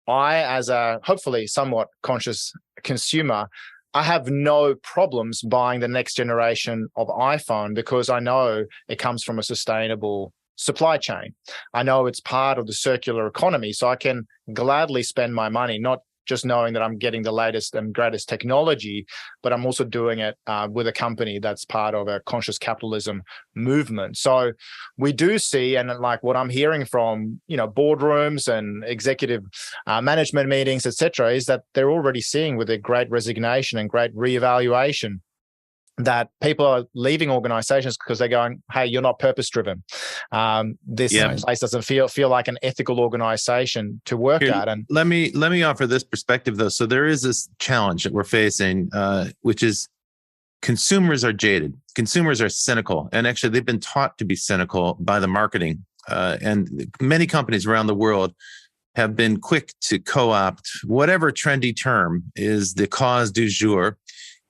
I, as a hopefully somewhat conscious consumer, I have no problems buying the next generation of iPhone because I know it comes from a sustainable supply chain. I know it's part of the circular economy, so I can gladly spend my money, not just knowing that I'm getting the latest and greatest technology, but I'm also doing it with a company that's part of a conscious capitalism movement. So we do see, and like what I'm hearing from boardrooms and executive management meetings, etc., is that they're already seeing with a great resignation and great reevaluation that people are leaving organizations because they're going, hey, you're not purpose-driven. This place doesn't feel like an ethical organization to work at. And let me offer this perspective, though. So there is this challenge that we're facing, which is consumers are jaded. Consumers are cynical. And actually, they've been taught to be cynical by the marketing. And many companies around the world have been quick to co-opt whatever trendy term is the cause du jour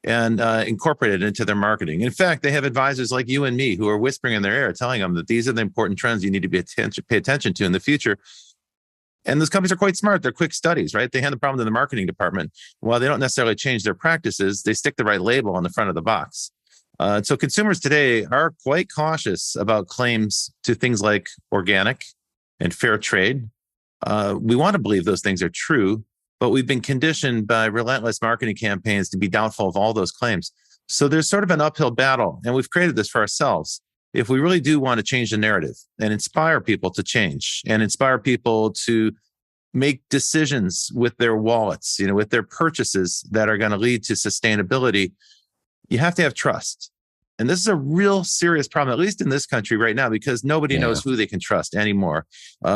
and incorporate it into their marketing. In fact, they have advisors like you and me who are whispering in their ear, telling them that these are the important trends you need to pay attention to in the future. And those companies are quite smart. They're quick studies, right? They hand the problem to the marketing department. While they don't necessarily change their practices, they stick the right label on the front of the box. So consumers today are quite cautious about claims to things like organic and fair trade. We want to believe those things are true, but we've been conditioned by relentless marketing campaigns to be doubtful of all those claims. So there's sort of an uphill battle, and we've created this for ourselves. If we really do want to change the narrative and inspire people to change and inspire people to make decisions with their wallets, with their purchases that are going to lead to sustainability, you have to have trust. And this is a real serious problem, at least in this country right now, because nobody knows who they can trust anymore.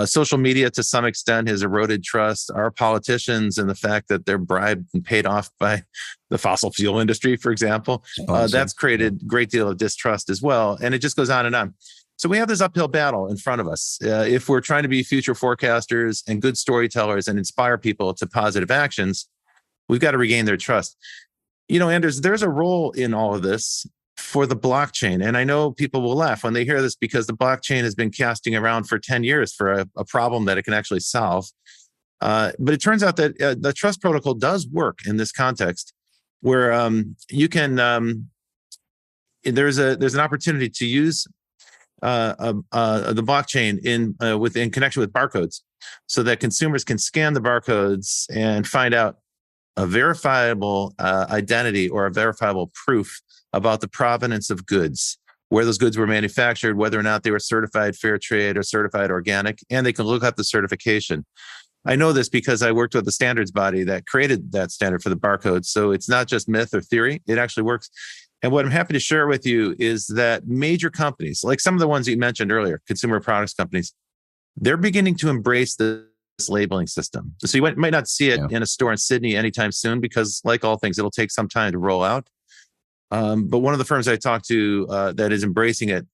Social media, to some extent, has eroded trust. Our politicians and the fact that they're bribed and paid off by the fossil fuel industry, for example, that's created a great deal of distrust as well. And it just goes on and on. So we have this uphill battle in front of us. If we're trying to be future forecasters and good storytellers and inspire people to positive actions, we've got to regain their trust. Anders, there's a role in all of this for the blockchain. And I know people will laugh when they hear this because the blockchain has been casting around for 10 years for a problem that it can actually solve. But it turns out that the trust protocol does work in this context where you can, there's an opportunity to use the blockchain in connection with barcodes, so that consumers can scan the barcodes and find out a verifiable identity or a verifiable proof about the provenance of goods, where those goods were manufactured, whether or not they were certified fair trade or certified organic, and they can look up the certification. I know this because I worked with the standards body that created that standard for the barcode. So it's not just myth or theory, it actually works. And what I'm happy to share with you is that major companies, like some of the ones you mentioned earlier, consumer products companies, they're beginning to embrace this labeling system. So you might not see it in a store in Sydney anytime soon, because like all things, it'll take some time to roll out. But one of the firms I talked to that is embracing it,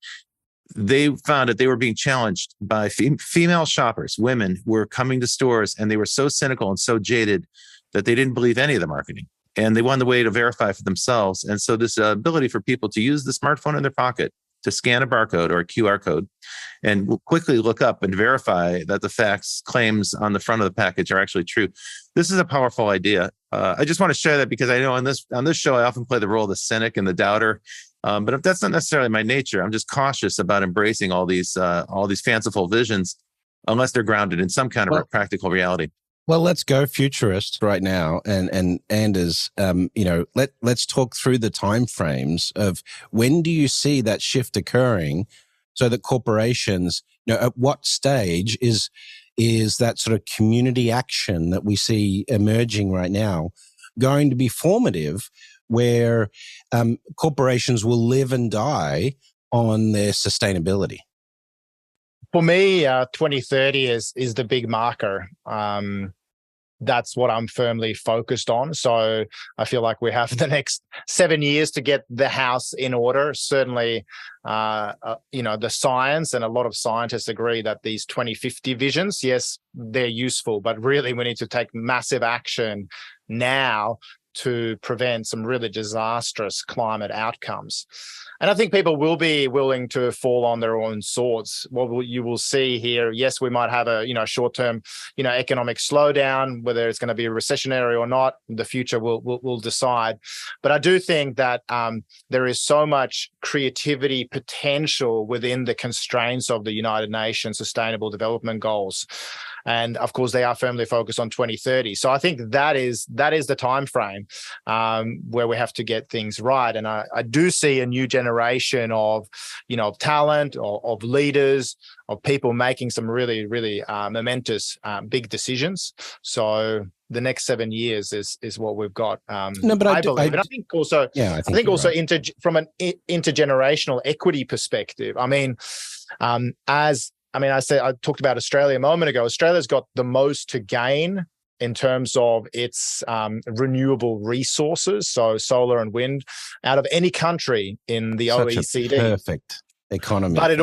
they found that they were being challenged by female shoppers. Women were coming to stores and they were so cynical and so jaded that they didn't believe any of the marketing. And they wanted a way to verify for themselves. And so this ability for people to use the smartphone in their pocket to scan a barcode or a QR code and quickly look up and verify that the facts, claims on the front of the package are actually true. This is a powerful idea. I just want to share that because I know on this show, I often play the role of the cynic and the doubter. But if that's not necessarily my nature, I'm just cautious about embracing all these fanciful visions unless they're grounded in some kind of practical reality. Well, let's go futurist right now, and Anders, let's talk through the timeframes of when do you see that shift occurring, so that corporations, at what stage is that sort of community action that we see emerging right now going to be formative, where corporations will live and die on their sustainability? For me, 2030 is the big marker. That's what I'm firmly focused on. So I feel like we have the next 7 years to get the house in order. Certainly, the science and a lot of scientists agree that these 2050 visions, yes, they're useful, but really we need to take massive action now to prevent some really disastrous climate outcomes. And I think people will be willing to fall on their own swords. What you will see here, yes, we might have a short-term economic slowdown, whether it's going to be recessionary or not. The future will decide. But I do think that there is so much creativity potential within the constraints of the United Nations Sustainable Development Goals. And of course, they are firmly focused on 2030. So I think that is the time frame where we have to get things right. And I do see a new generation of talent, of leaders, of people making some really, really momentous big decisions. So the next 7 years is what we've got. I believe. And I think also, from an intergenerational equity perspective, I talked about Australia a moment ago. Australia's got the most to gain in terms of its renewable resources, so solar and wind, out of any country in the OECD. Perfect economy. But it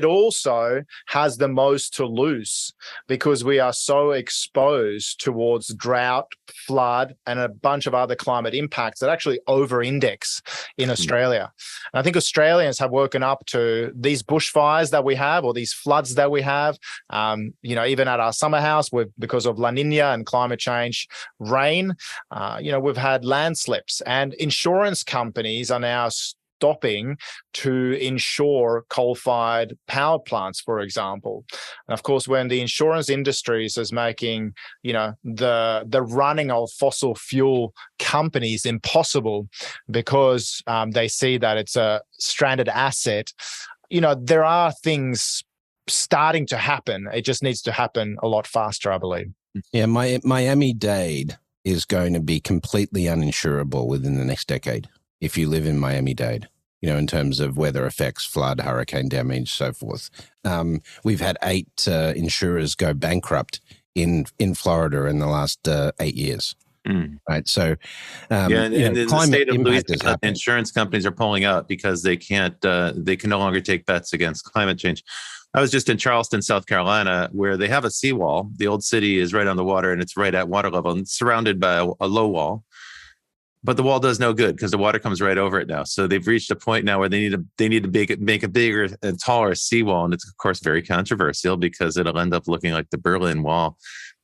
also has the most to lose, because we are so exposed towards drought, flood, and a bunch of other climate impacts that actually over-index in Australia. And I think Australians have woken up to these bushfires that we have, or these floods that we have. Even at our summer house, because of La Nina and climate change rain, we've had landslips, and insurance companies are now stopping to insure coal-fired power plants, for example. And of course, when the insurance industries is making, the running of fossil fuel companies impossible because they see that it's a stranded asset, there are things starting to happen. It just needs to happen a lot faster, I believe. Yeah, Miami-Dade is going to be completely uninsurable within the next decade if you live in Miami-Dade, in terms of weather effects, flood, hurricane damage, so forth. We've had 8 insurers go bankrupt in Florida in the last 8 years. Right. So, in the state of Louisiana, insurance companies are pulling out because they can no longer take bets against climate change. I was just in Charleston, South Carolina, where they have a seawall. The old city is right on the water, and it's right at water level, and it's surrounded by a low wall. But the wall does no good because the water comes right over it now. So they've reached a point now where they need to make a bigger and taller seawall. And it's, of course, very controversial because it'll end up looking like the Berlin Wall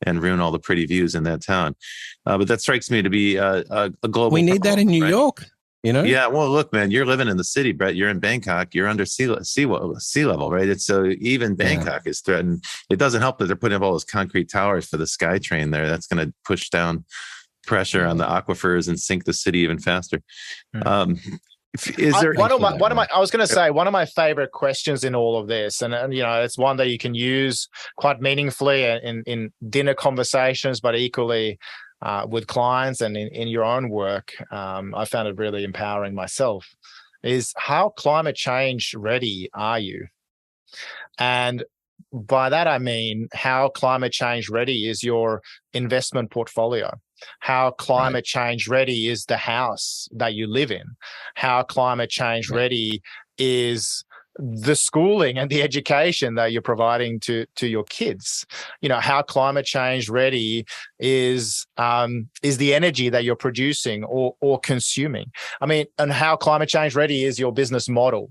and ruin all the pretty views in that town. But that strikes me to be a global We need that in New York. you know? Yeah, well, look, man, you're living in the city, Brett. You're in Bangkok. You're under sea level, right? It's so even Bangkok is threatened. It doesn't help that they're putting up all those concrete towers for the SkyTrain there. That's going to push down pressure on the aquifers and sink the city even faster. Is there one of my I was going to say one of my favorite questions in all of this, and it's one that you can use quite meaningfully in dinner conversations, but equally with clients and in your own work. I found it really empowering myself. Is how climate change ready are you? And by that I mean, how climate change ready is your investment portfolio? How climate change ready is the house that you live in? How climate change ready is the schooling and the education that you're providing to your kids? How climate change ready is the energy that you're producing or consuming? I mean, and how climate change ready is your business model?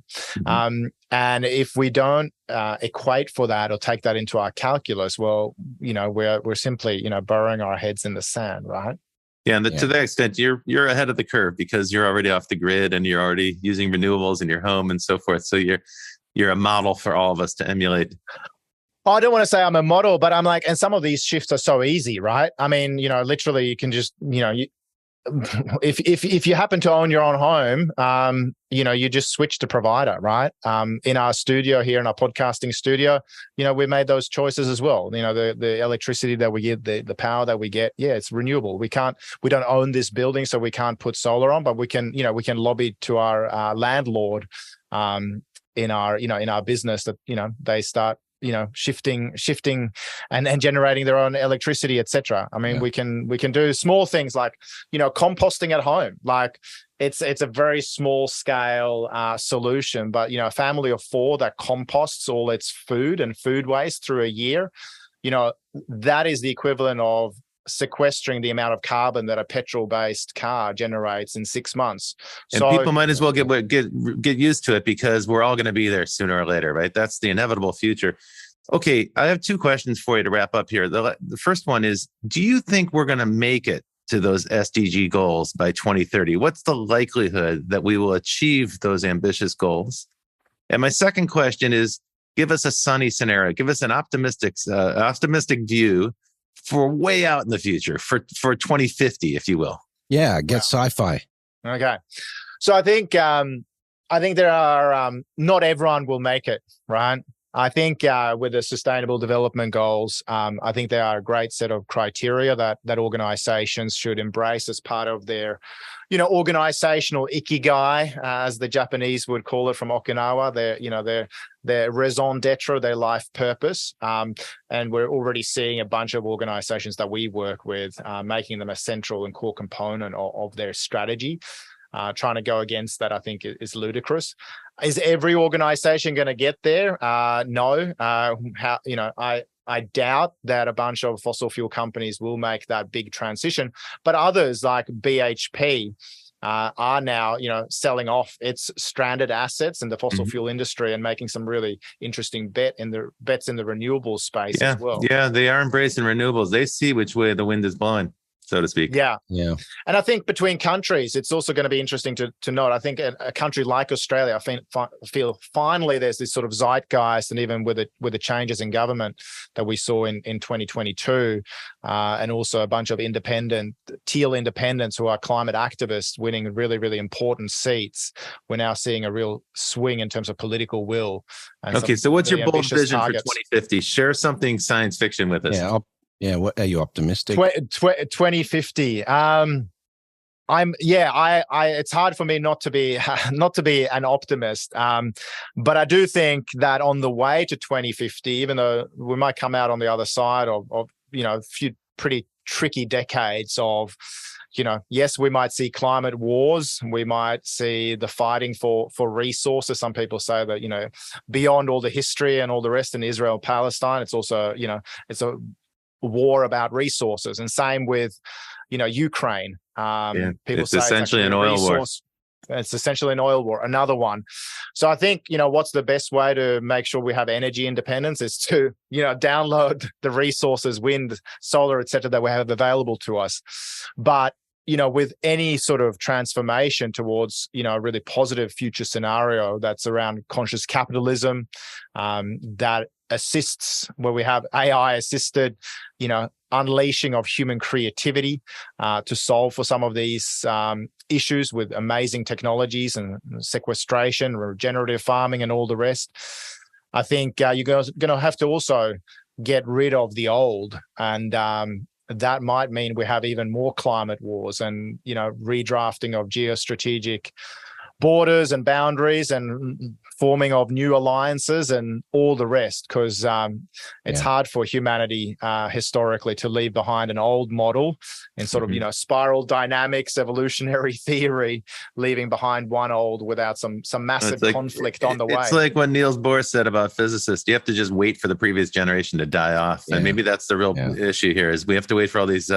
And if we don't equate for that or take that into our calculus, well, we're simply burying our heads in the sand, right? Yeah, and to that extent, you're ahead of the curve because you're already off the grid and you're already using renewables in your home and so forth. So you're a model for all of us to emulate. I don't want to say I'm a model, but I'm like, and some of these shifts are so easy, right? I mean, literally, you can just, if you happen to own your own home, you just switch to provider, right? In our studio here, in our podcasting studio, we made those choices as well. The electricity that we get, the power that we get, it's renewable. We don't own this building, so we can't put solar on, but we can lobby to our landlord in our business that they start shifting and generating their own electricity, etc. I mean, we can do small things like composting at home. Like it's a very small scale solution, but a family of 4 that composts all its food and food waste through a year, that is the equivalent of sequestering the amount of carbon that a petrol-based car generates in 6 months. And people might as well get used to it because we're all going to be there sooner or later, right? That's the inevitable future. Okay, I have 2 questions for you to wrap up here. The first one is, do you think we're going to make it to those SDG goals by 2030? What's the likelihood that we will achieve those ambitious goals? And my second question is, give us a sunny scenario. Give us an optimistic view for way out in the future, for 2050, if you will. Yeah, get sci-fi. Okay. So I think there are, not everyone will make it, right? I think with the Sustainable Development Goals, I think there are a great set of criteria that organizations should embrace as part of their, organizational ikigai, as the Japanese would call it from Okinawa, their raison d'etre, their life purpose. And we're already seeing a bunch of organizations that we work with making them a central and core component of their strategy. Trying to go against that, I think, is ludicrous. Is every organization going to get there? No. I doubt that a bunch of fossil fuel companies will make that big transition, but others like BHP are now, selling off its stranded assets in the fossil fuel industry and making some really interesting bets in the renewables space as well. Yeah, they are embracing renewables. They see which way the wind is blowing, so to speak. Yeah. And I think between countries, it's also going to be interesting to note. I think a country like Australia, I feel finally there's this sort of zeitgeist, and even with the changes in government that we saw in 2022, and also a bunch of teal independents who are climate activists winning really, really important seats. We're now seeing a real swing in terms of political will. Okay, so what's your bold vision for 2050? Share something science fiction with us. Yeah, what are you optimistic? 2050. It's hard for me not to be an optimist. But I do think that on the way to 2050, even though we might come out on the other side of a few pretty tricky decades of, yes, we might see climate wars. We might see the fighting for resources. Some people say that, beyond all the history and all the rest in Israel, Palestine, it's also, it's a war about resources, and same with Ukraine. People it's say essentially an oil war. It's essentially an oil war, another one. So I think what's the best way to make sure we have energy independence is to download the resources, wind, solar, etc., that we have available to us. But with any sort of transformation towards, a really positive future scenario that's around conscious capitalism, that assists, where we have AI assisted, unleashing of human creativity to solve for some of these issues with amazing technologies and sequestration, regenerative farming, and all the rest. I think you're going to have to also get rid of the old, and that might mean we have even more climate wars and, redrafting of geostrategic borders and boundaries and forming of new alliances and all the rest, because it's hard for humanity historically to leave behind an old model in sort of, spiral dynamics, evolutionary theory, leaving behind one old without some massive conflict on the way. It's like what Niels Bohr said about physicists. You have to just wait for the previous generation to die off. And maybe that's the real issue here, is we have to wait for all these,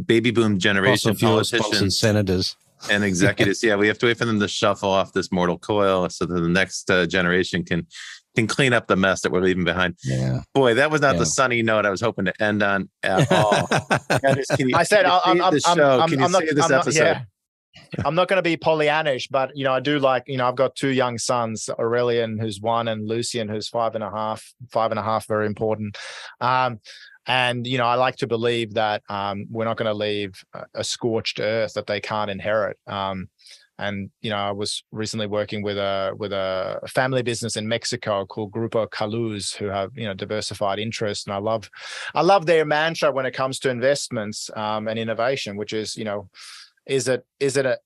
baby boom generation politicians, senators, and executives. We have to wait for them to shuffle off this mortal coil so that the next generation can clean up the mess that we're leaving behind. Boy, that was not the sunny note I was hoping to end on at all. I said, I'm not this episode? I'm not going to be Pollyannish, but I do like, I've got two young sons, Aurelian, who's 1, and Lucian, who's 5.5. Very important. And, I like to believe that we're not going to leave a scorched earth that they can't inherit. And, I was recently working with a family business in Mexico called Grupo Caluz, who have, diversified interests. And I love their mantra when it comes to investments and innovation, which is, is it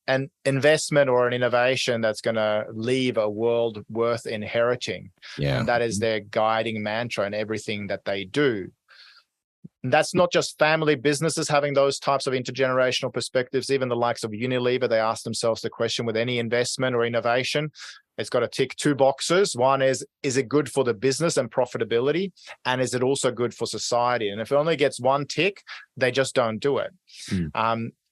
an investment or an innovation that's going to leave a world worth inheriting? And that is their guiding mantra in everything that they do. And that's not just family businesses having those types of intergenerational perspectives. Even the likes of Unilever, they ask themselves the question with any investment or innovation, it's got to tick 2 boxes. One is it good for the business and profitability? And is it also good for society? And if it only gets 1 tick, they just don't do it.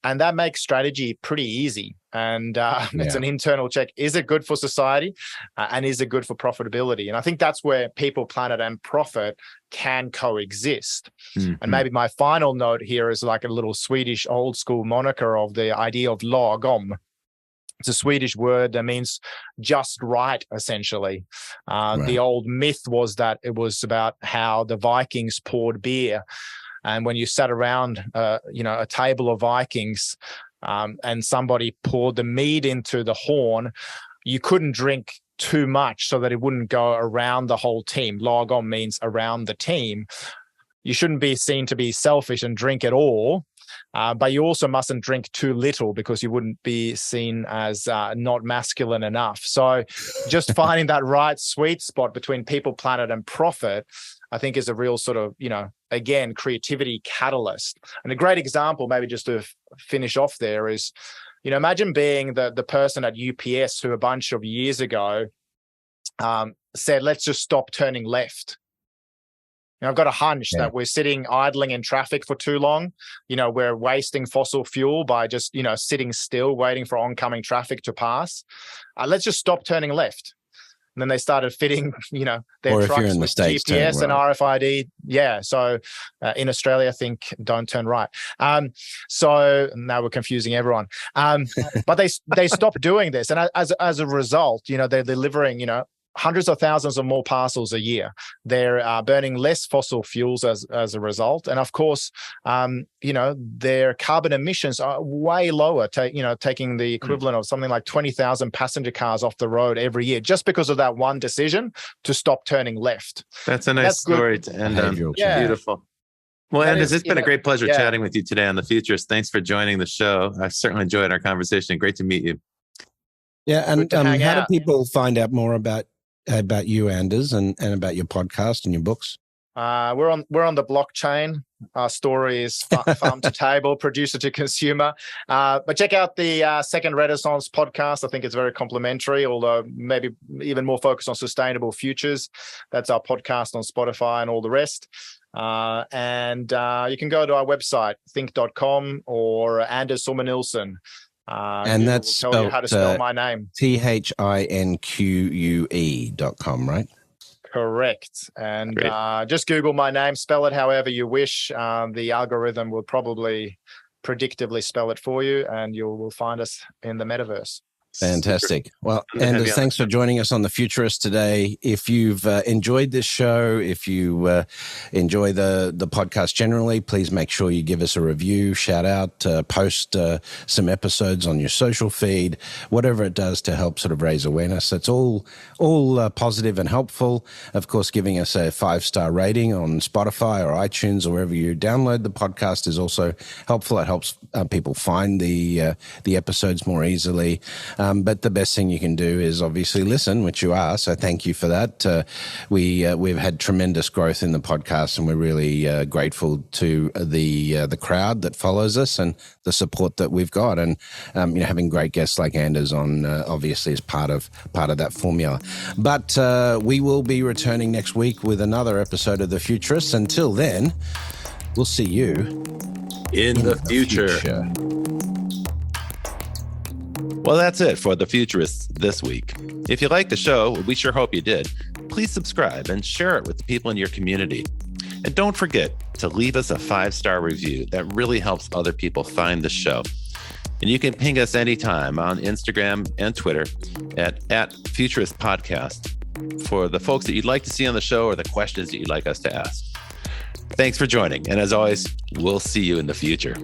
And that makes strategy pretty easy. And it's an internal check. Is it good for society? And is it good for profitability? And I think that's where people, planet, and profit can coexist. And maybe my final note here is like a little Swedish old school moniker of the idea of lagom. It's a Swedish word that means just right, essentially. The old myth was that it was about how the Vikings poured beer. And when you sat around, a table of Vikings and somebody poured the mead into the horn, you couldn't drink too much so that it wouldn't go around the whole team. Lagom means around the team. You shouldn't be seen to be selfish and drink it all, but you also mustn't drink too little because you wouldn't be seen as not masculine enough. So just finding that right sweet spot between people, planet, and profit, I think, is a real sort of, again, creativity catalyst. And a great example, maybe just to finish off there, is, imagine being the person at UPS who a bunch of years ago said, let's just stop turning left. I've got a hunch that we're sitting idling in traffic for too long. We're wasting fossil fuel by just, sitting still, waiting for oncoming traffic to pass. Let's just stop turning left. And then they started fitting, their trucks with GPS and RFID. So in Australia, I think don't turn right. So now we're confusing everyone. But they stopped doing this, and as a result, they're delivering, hundreds of thousands of more parcels a year. They're burning less fossil fuels as a result, and of course, their carbon emissions are way lower. Taking the equivalent of something like 20,000 passenger cars off the road every year, just because of that one decision to stop turning left. That's a nice story to end on. Beautiful. Well, Anders, it's been a great pleasure chatting with you today on The Futurists. Thanks for joining the show. I've certainly enjoyed our conversation. Great to meet you. Yeah, and how do people find out more about you, Anders, and about your podcast and your books? We're on the blockchain. Our story is farm to table, producer to consumer. But check out the Second Renaissance podcast. I think it's very complimentary, although maybe even more focused on sustainable futures. That's our podcast on Spotify and all the rest. And you can go to our website, think.com, or Anders Sorman-Nilsson. And that's tell you how to spell my name. THINQUE.com, right? Correct. And just Google my name, spell it however you wish. The algorithm will probably predictively spell it for you, and you will find us in the metaverse. Fantastic. Well, Anders, thanks for joining us on The Futurists today. If you've enjoyed this show, if you enjoy the podcast generally, please make sure you give us a review, shout out, post some episodes on your social feed, whatever it does to help sort of raise awareness. That's all positive and helpful. Of course, giving us a 5-star rating on Spotify or iTunes or wherever you download the podcast is also helpful. It helps people find the episodes more easily. But the best thing you can do is obviously listen, which you are. So thank you for that. We've had tremendous growth in the podcast, and we're really grateful to the crowd that follows us and the support that we've got. And having great guests like Anders on obviously is part of that formula. But we will be returning next week with another episode of The Futurists. Until then, we'll see you in the future. Well, that's it for The Futurists this week. If you like the show, we sure hope you did, please subscribe and share it with the people in your community. And don't forget to leave us a 5-star review. That really helps other people find the show. And you can ping us anytime on Instagram and Twitter at Futurist Podcast for the folks that you'd like to see on the show or the questions that you'd like us to ask. Thanks for joining. And as always, we'll see you in the future.